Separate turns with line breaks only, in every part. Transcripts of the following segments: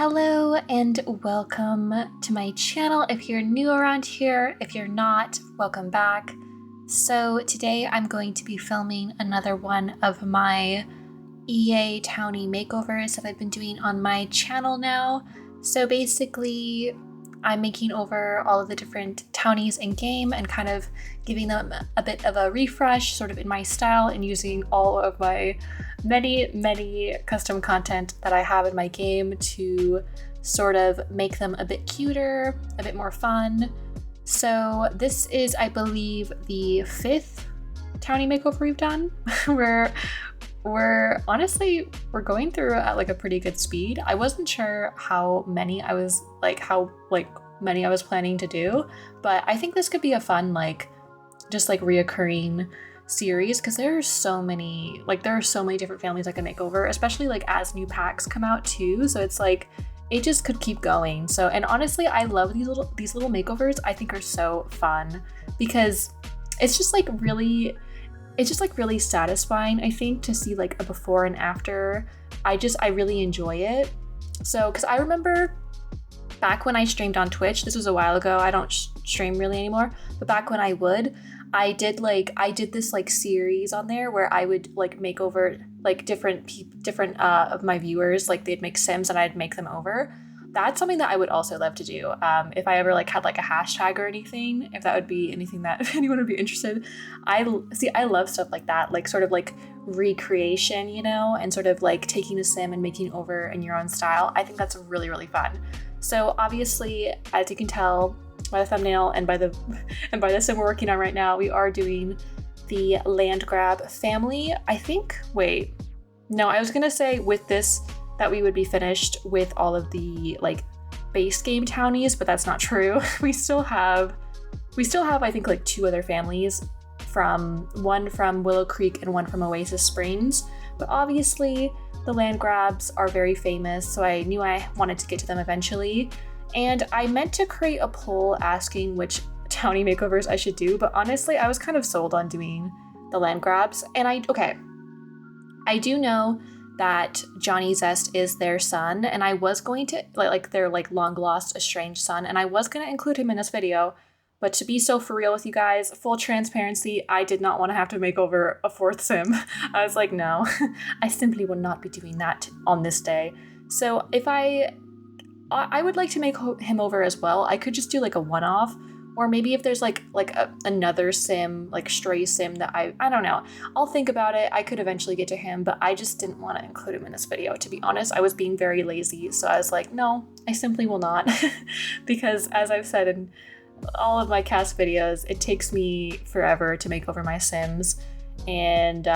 Hello and welcome to my channel. If you're new around here, if you're not, welcome back. So today I'm going to be filming another one of my EA Townie makeovers that I've been doing on my channel now. So basically I'm making over all of the different townies in game and kind of giving them a bit of a refresh sort of in my style and using all of my many custom content that I have in my game to sort of make them a bit cuter, a bit more fun. So this is, I believe, the 5th Townie makeover we've done. we're honestly going through at like a pretty good speed. I wasn't sure how many I was planning to do, but I think this could be a fun just reoccurring series because there are so many different families I can make over, especially as new packs come out too. So it's it just could keep going. So, and honestly, I love these little makeovers. I think are so fun because it's just really satisfying, I think, to see a before and after. I really enjoy it. So, because I remember back when I streamed on Twitch, this was a while ago, I don't stream really anymore, but back when I did this series on there where I would make over different of my viewers, they'd make sims and I'd make them over. That's something that I would also love to do. If I ever had a hashtag or anything, if that would be anything that anyone would be interested. I love stuff like that, sort of recreation, and sort of taking a sim and making over in your own style. I think that's really fun. So obviously, as you can tell by the thumbnail and by the sim we're working on right now, we are doing the Landgrab family. I was gonna say with this that we would be finished with all of the base game townies, but that's not true. We still have I think 2 other families, one from Willow Creek and one from Oasis Springs. But obviously the Landgrabs are very famous, so I knew I wanted to get to them eventually. And I meant to create a poll asking which townie makeovers I should do, but honestly, I was kind of sold on doing the Landgrabs. And I do know that Johnny Zest is their son, and I was going to their long lost estranged son, and I was going to include him in this video. But to be so for real with you guys, full transparency, I did not want to have to make over a 4th sim. I was like, no, I simply will not be doing that on this day. So if I would like to make him over as well. I could just do a one-off, or maybe if there's another sim, stray sim that I don't know. I'll think about it. I could eventually get to him, but I just didn't want to include him in this video. To be honest, I was being very lazy. So I was like, no, I simply will not. Because as I've said in all of my CAS videos, it takes me forever to make over my sims. And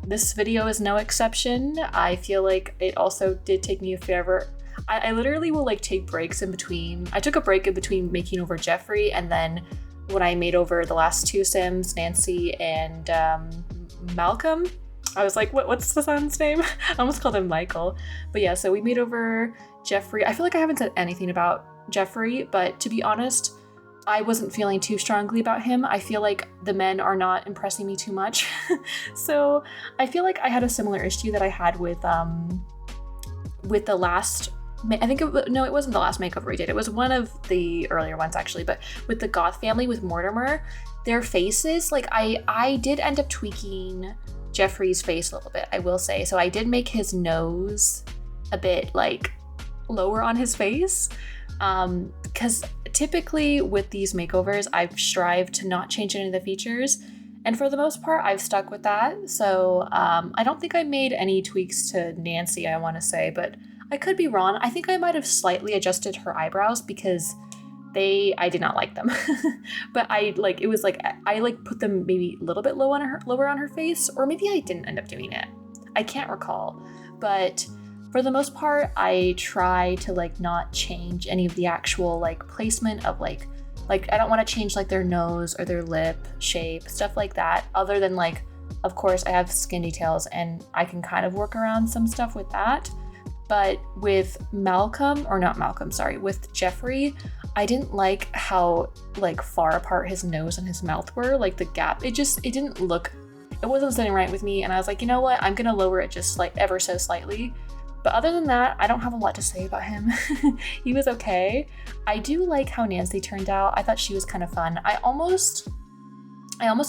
this video is no exception. I feel like it also did take me forever. I literally will take breaks in between. I took a break in between making over Jeffrey, and then when I made over the last 2 sims, Nancy and Malcolm, I was like, what's the son's name? I almost called him Michael. But yeah, so we made over Jeffrey. I feel like I haven't said anything about Jeffrey, but to be honest, I wasn't feeling too strongly about him. I feel like the men are not impressing me too much. So I feel like I had a similar issue that I had with the last, it wasn't the last makeover we did. It was one of the earlier ones actually, but with the Goth family with Mortimer, their faces, I did end up tweaking Jeffrey's face a little bit, I will say. So I did make his nose a bit lower on his face. Because typically with these makeovers, I've strived to not change any of the features. And for the most part, I've stuck with that. So I don't think I made any tweaks to Nancy, I want to say, but I could be wrong. I think I might have slightly adjusted her eyebrows because I did not like them. But I put them maybe a little bit lower on her face, or maybe I didn't end up doing it. I can't recall. But for the most part, I try to not change any of the actual placement of I don't want to change their nose or their lip shape, stuff like that, other than of course I have skin details and I can kind of work around some stuff with that. But with with Jeffrey, I didn't like how far apart his nose and his mouth were, the gap. It wasn't sitting right with me, and I was like, you know what, I'm gonna lower it just ever so slightly. But other than that, I don't have a lot to say about him. He was okay. I do like how Nancy turned out. I thought she was kind of fun. I almost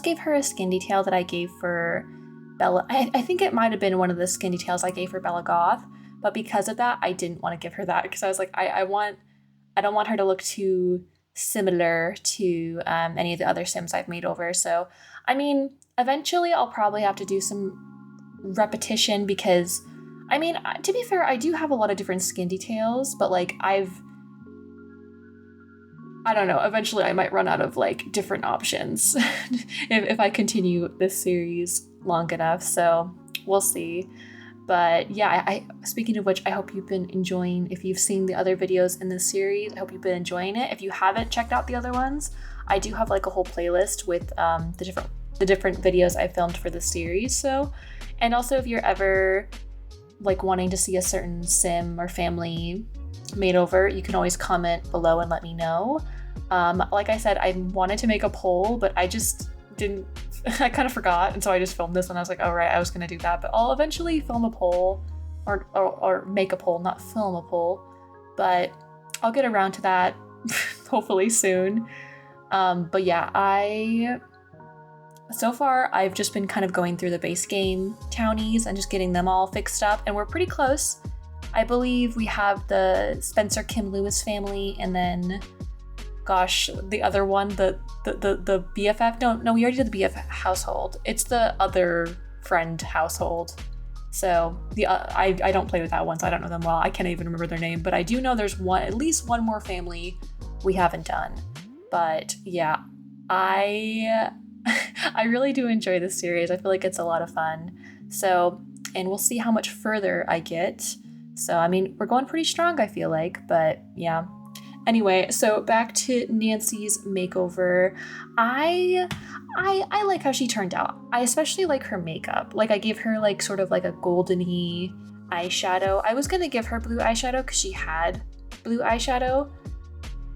gave her a skin detail that I gave for Bella. I think it might have been one of the skin details I gave for Bella Goth, but because of that, I didn't want to give her that because I was like, I don't want her to look too similar to any of the other Sims I've made over. So, I mean, eventually I'll probably have to do some repetition because, I mean, to be fair, I do have a lot of different skin details, but like I don't know, eventually I might run out of like different options if I continue this series long enough. So we'll see. But yeah, I speaking of which, I hope you've been enjoying, if you've seen the other videos in this series, I hope you've been enjoying it. If you haven't checked out the other ones, I do have like a whole playlist with the different videos I filmed for the series. So, and also if you're ever like wanting to see a certain sim or family made over, you can always comment below and let me know. Like I said, I wanted to make a poll, but I just didn't, I kind of forgot, and so I just filmed this and I was like, oh right, I was gonna do that, but I'll eventually film a poll or make a poll, not film a poll, but I'll get around to that hopefully soon. But yeah, so far I've just been kind of going through the base game townies and just getting them all fixed up, and we're pretty close. I believe we have the Spencer Kim Lewis family, and then gosh, the other one, the BFF. No, we already did the BFF household. It's the other friend household. So I don't play with that one, so I don't know them well. I can't even remember their name, but I do know there's at least one more family we haven't done. But yeah, I really do enjoy this series. I feel like it's a lot of fun. So, and we'll see how much further I get. So, I mean, we're going pretty strong, I feel like, but yeah. Anyway, so back to Nancy's makeover. I like how she turned out. I especially like her makeup. Like I gave her like sort of like a goldeny eyeshadow. I was gonna give her blue eyeshadow because she had blue eyeshadow,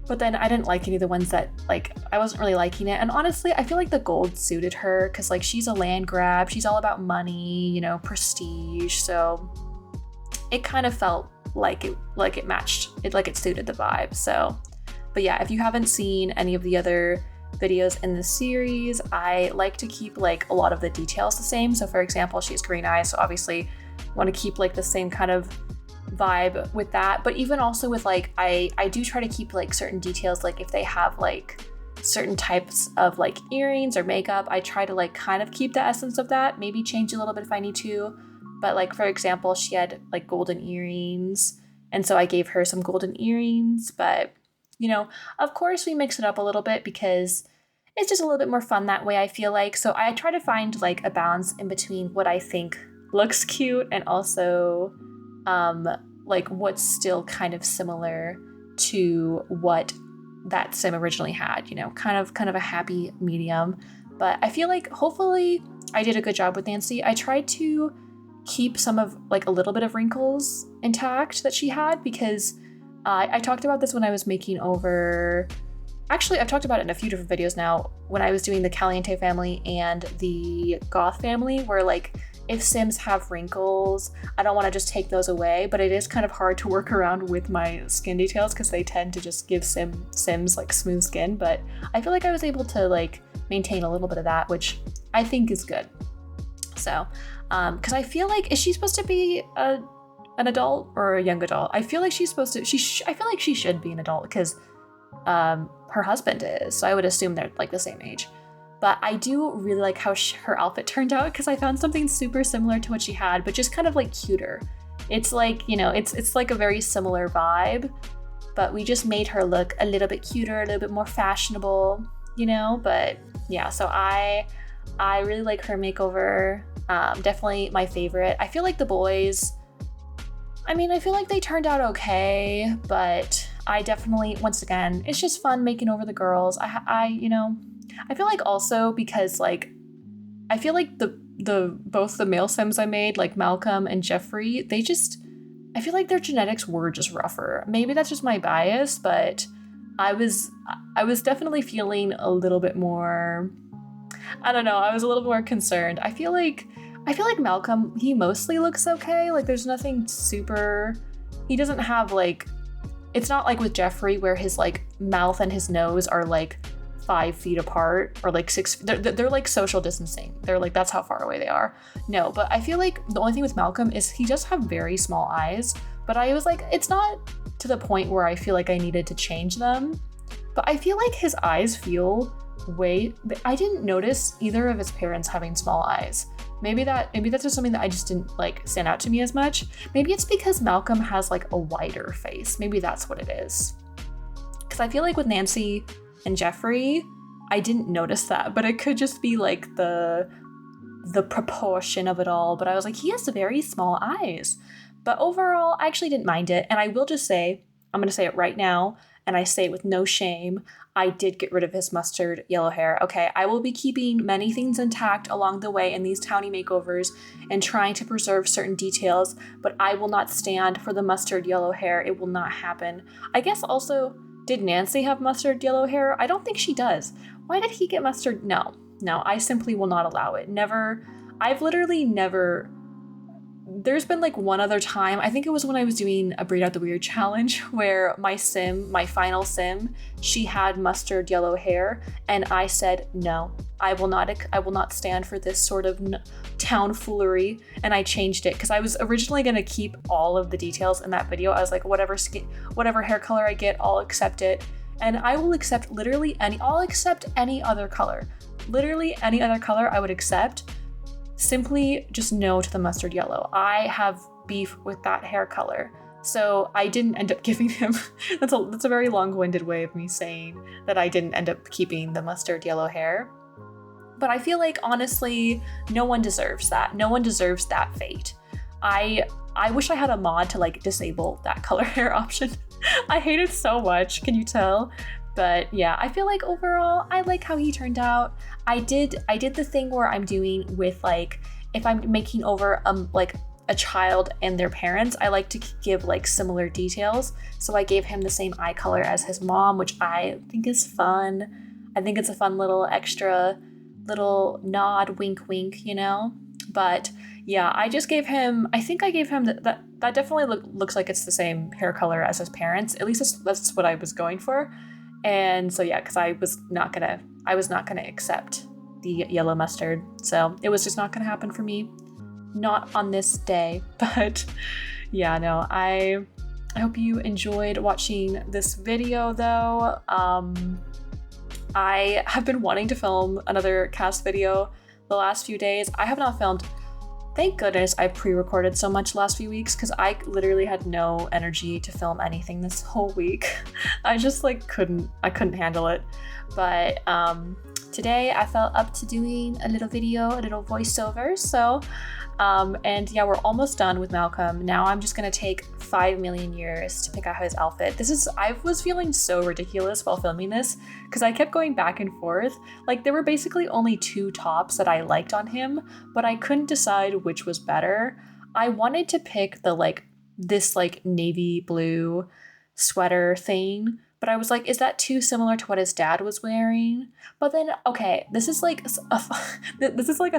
but then I didn't like any of the ones that like I wasn't really liking it. And honestly, I feel like the gold suited her because like she's a Landgrab. She's all about money, you know, prestige. So it kind of felt like it matched it, like it suited the vibe. So, but yeah, if you haven't seen any of the other videos in the series, I like to keep like a lot of the details the same. So for example, she has green eyes, so obviously want to keep like the same kind of vibe with that. But even also with like I do try to keep like certain details, like if they have like certain types of like earrings or makeup, I try to like kind of keep the essence of that, maybe change a little bit if I need to. But like, for example, she had like golden earrings, and so I gave her some golden earrings. But, you know, of course we mix it up a little bit because it's just a little bit more fun that way, I feel like. So I try to find like a balance in between what I think looks cute and also like what's still kind of similar to what that sim originally had, you know, kind of a happy medium. But I feel like hopefully I did a good job with Nancy. I tried to keep some of like a little bit of wrinkles intact that she had because I talked about this when I was making over, actually I've talked about it in a few different videos now, when I was doing the Caliente family and the Goth family, where like if Sims have wrinkles, I don't want to just take those away, but it is kind of hard to work around with my skin details because they tend to just give Sims like smooth skin. But I feel like I was able to like maintain a little bit of that, which I think is good. So, because I feel like, is she supposed to be an adult or a young adult? I feel like she's supposed to, I feel like she should be an adult because her husband is, so I would assume they're like the same age. But I do really like how her outfit turned out because I found something super similar to what she had, but just kind of like cuter. It's like, you know, it's like a very similar vibe, but we just made her look a little bit cuter, a little bit more fashionable, you know. But yeah, so I really like her makeover. Definitely my favorite. I feel like the boys, I mean, I feel like they turned out okay, but I definitely, once again, it's just fun making over the girls. You know, I feel like also because like, I feel like both the male Sims I made, like Malcolm and Jeffrey, I feel like their genetics were just rougher. Maybe that's just my bias, but I was definitely feeling a little bit more, I don't know, I was a little more concerned. I feel like I feel like Malcolm, he mostly looks okay. Like there's nothing super, he doesn't have like, it's not like with Jeffrey where his like mouth and his nose are like 5 feet apart or like 6, they're like social distancing. They're like, that's how far away they are. No, but I feel like the only thing with Malcolm is he does have very small eyes, but I was like, it's not to the point where I feel like I needed to change them. But I feel like his eyes feel I didn't notice either of his parents having small eyes. Maybe that's just something that I just didn't like stand out to me as much. Maybe it's because Malcolm has like a wider face. Maybe that's what it is. Because I feel like with Nancy and Jeffrey, I didn't notice that, but it could just be like the proportion of it all. But I was like, he has very small eyes. But overall, I actually didn't mind it. And I will just say, I'm going to say it right now, and I say it with no shame, I did get rid of his mustard yellow hair. Okay, I will be keeping many things intact along the way in these townie makeovers and trying to preserve certain details, but I will not stand for the mustard yellow hair. It will not happen. I guess also, did Nancy have mustard yellow hair? I don't think she does. Why did he get mustard? No, I simply will not allow it. Never. I've literally never. There's been like one other time, I think it was when I was doing a Breed Out the Weird challenge where my final sim, she had mustard yellow hair, and I said, no, I will not stand for this sort of town foolery, and I changed it because I was originally going to keep all of the details in that video. I was like, whatever hair color I get, I'll accept it, and I will accept I'll accept any other color. Literally any other color I would accept. Simply just no to the mustard yellow. I have beef with that hair color. So I didn't end up giving him, that's a very long-winded way of me saying that I didn't end up keeping the mustard yellow hair. But I feel like, honestly, no one deserves that. No one deserves that fate. I wish I had a mod to like disable that color hair option. I hate it so much, can you tell? But yeah, I feel like overall, I like how he turned out. I did the thing where I'm doing with like, if I'm making over like a child and their parents, I like to give like similar details. So I gave him the same eye color as his mom, which I think is fun. I think it's a fun little extra little nod, wink, wink, you know? But yeah, I just gave him, I think I gave him that definitely looks like it's the same hair color as his parents. At least that's what I was going for. And so yeah, because I was not gonna accept the yellow mustard. So it was just not gonna happen for me. Not on this day. But yeah, no, I hope you enjoyed watching this video though. I have been wanting to film another cast video the last few days. I have not filmed. Thank goodness I pre-recorded so much last few weeks because I literally had no energy to film anything this whole week. I just like couldn't handle it. But today I felt up to doing a little video, a little voiceover. So, and yeah, we're almost done with Malcolm. Now I'm just gonna take 5 million years to pick out his outfit. I was feeling so ridiculous while filming this because I kept going back and forth. Like there were basically only 2 tops that I liked on him, but I couldn't decide which was better. I wanted to pick this navy blue sweater thing, but I was like, is that too similar to what his dad was wearing? But then, okay, this is like a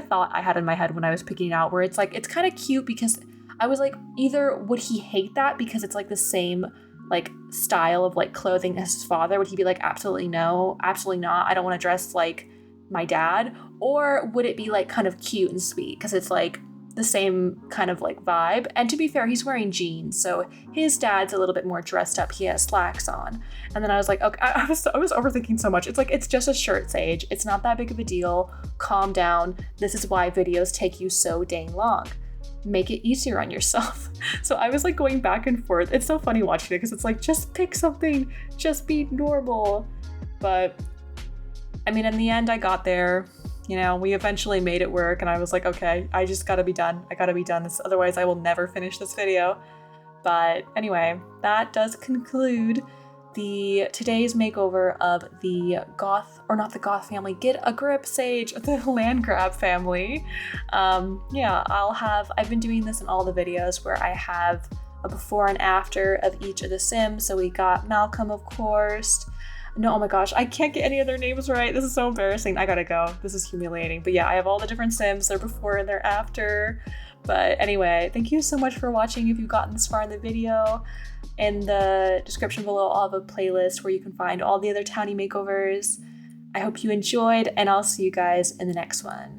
thought I had in my head when I was picking it out, where it's like, it's kind of cute because I was like, either would he hate that because it's like the same like style of like clothing as his father? Would he be like, absolutely no, absolutely not, I don't want to dress like my dad? Or would it be like kind of cute and sweet because it's like the same kind of like vibe? And to be fair, he's wearing jeans, so his dad's a little bit more dressed up. He has slacks on. And then I was like, okay, I was overthinking so much. It's like, it's just a shirt, Sage. It's not that big of a deal. Calm down. This is why videos take you so dang long. Make it easier on yourself. So I was like going back and forth. It's so funny watching it because it's like, just pick something, just be normal. But I mean, in the end, I got there. You know, we eventually made it work, and I was like, okay, I just gotta be done. I gotta be done this, otherwise I will never finish this video. But anyway, that does conclude today's makeover of the family. Get a grip, Sage, the Landgrab family. Yeah, I've been doing this in all the videos where I have a before and after of each of the Sims. So we got Malcolm, of course, No, oh my gosh, I can't get any of their names right. This is so embarrassing. I gotta go. This is humiliating. But yeah, I have all the different Sims. They're before and they're after. But anyway, thank you so much for watching. If you've gotten this far in the video, in the description below, I'll have a playlist where you can find all the other Townie makeovers. I hope you enjoyed, and I'll see you guys in the next one.